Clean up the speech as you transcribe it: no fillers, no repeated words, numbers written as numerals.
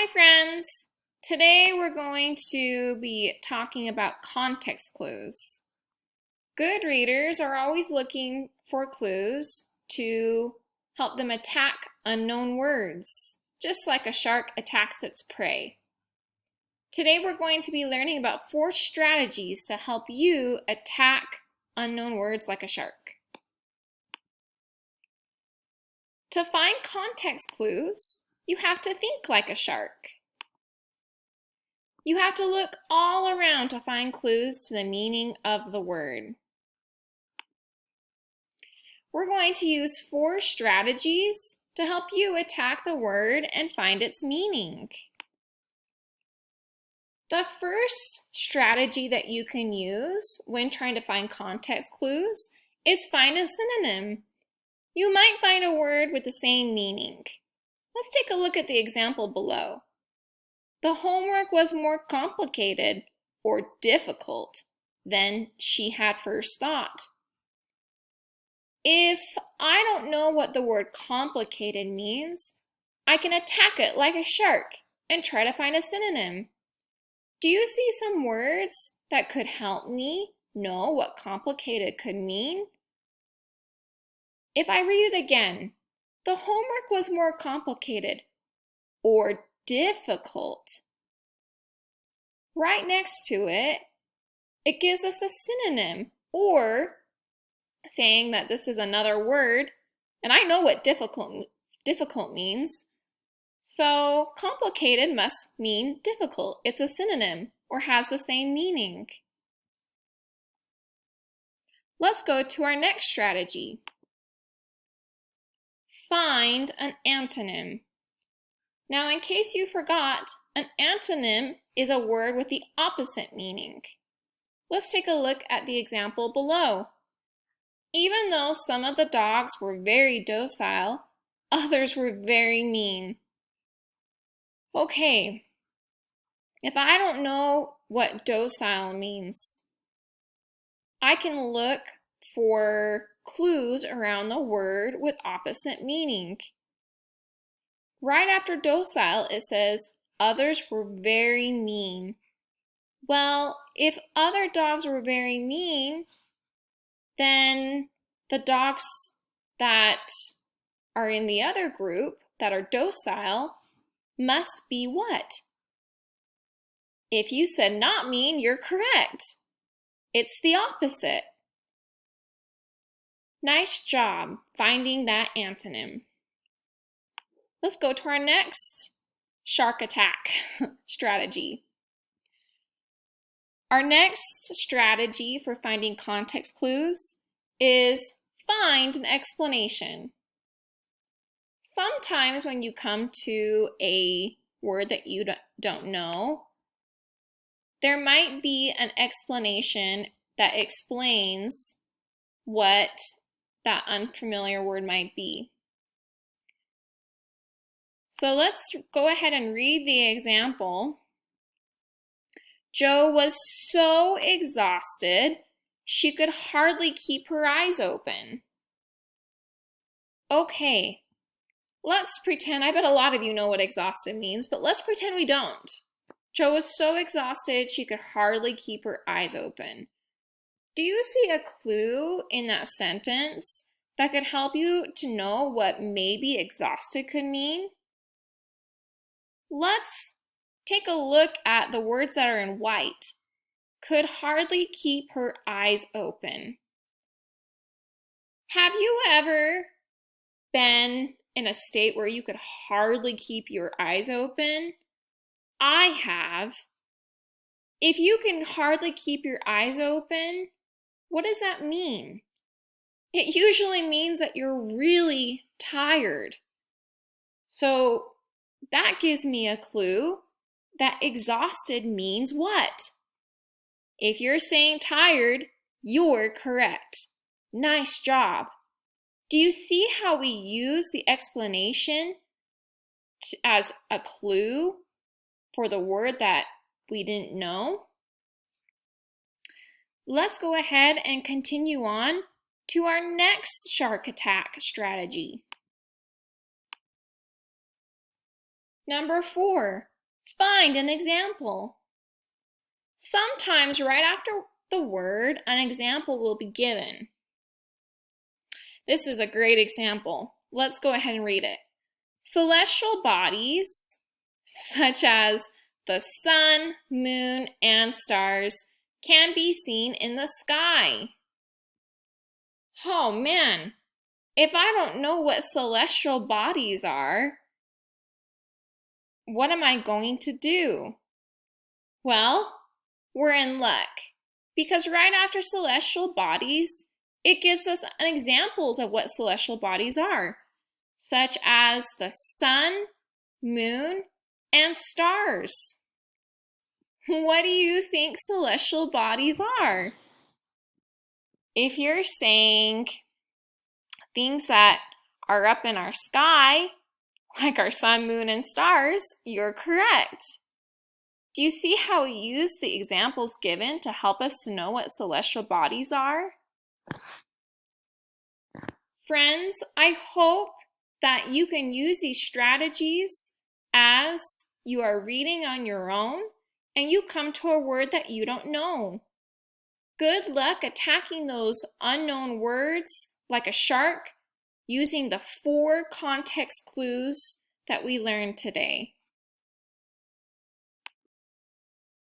Hi friends! Today we're going to be talking about context clues. Good readers are always looking for clues to help them attack unknown words, just like a shark attacks its prey. Today we're going to be learning about 4 strategies to help you attack unknown words like a shark. To find context clues, you have to think like a shark. You have to look all around to find clues to the meaning of the word. We're going to use 4 strategies to help you attack the word and find its meaning. The first strategy that you can use when trying to find context clues is find a synonym. You might find a word with the same meaning. Let's take a look at the example below. The homework was more complicated or difficult than she had first thought. If I don't know what the word complicated means, I can attack it like a shark and try to find a synonym. Do you see some words that could help me know what complicated could mean? If I read it again, the homework was more complicated or difficult. Right next to it, it gives us a synonym, or saying that this is another word, and I know what difficult means. So complicated must mean difficult. It's a synonym or has the same meaning. Let's go to our next strategy. Find an antonym. Now, in case you forgot, an antonym is a word with the opposite meaning. Let's take a look at the example below. Even though some of the dogs were very docile, others were very mean. Okay, if I don't know what docile means, I can look for clues around the word with opposite meaning. Right after docile, it says, others were very mean. Well, if other dogs were very mean, then the dogs that are in the other group that are docile must be what? If you said not mean, you're correct. It's the opposite. Nice job finding that antonym. Let's go to our next shark attack strategy. Our next strategy for finding context clues is find an explanation. Sometimes when you come to a word that you don't know, there might be an explanation that explains what that unfamiliar word might be. So let's go ahead and read the example. Jo was so exhausted, she could hardly keep her eyes open. Okay, let's pretend, I bet a lot of you know what exhausted means, but let's pretend we don't. Jo was so exhausted, she could hardly keep her eyes open. Do you see a clue in that sentence that could help you to know what maybe exhausted could mean? Let's take a look at the words that are in white. Could hardly keep her eyes open. Have you ever been in a state where you could hardly keep your eyes open? I have. If you can hardly keep your eyes open, what does that mean? It usually means that you're really tired. So that gives me a clue that exhausted means what? If you're saying tired, you're correct. Nice job. Do you see how we use the explanation as a clue for the word that we didn't know? Let's go ahead and continue on to our next shark attack strategy. Number 4, Find an example. Sometimes right after the word, an example will be given. This is a great example. Let's go ahead and read it. Celestial bodies, such as the sun, moon, and stars, can be seen in the sky. Oh man, if I don't know what celestial bodies are, what am I going to do? Well, we're in luck, because right after celestial bodies, it gives us examples of what celestial bodies are, such as the sun, moon, and stars. What do you think celestial bodies are? If you're saying things that are up in our sky, like our sun, moon, and stars, you're correct. Do you see how we use the examples given to help us to know what celestial bodies are? Friends, I hope that you can use these strategies as you are reading on your own and you come to a word that you don't know. Good luck attacking those unknown words like a shark using the 4 context clues that we learned today.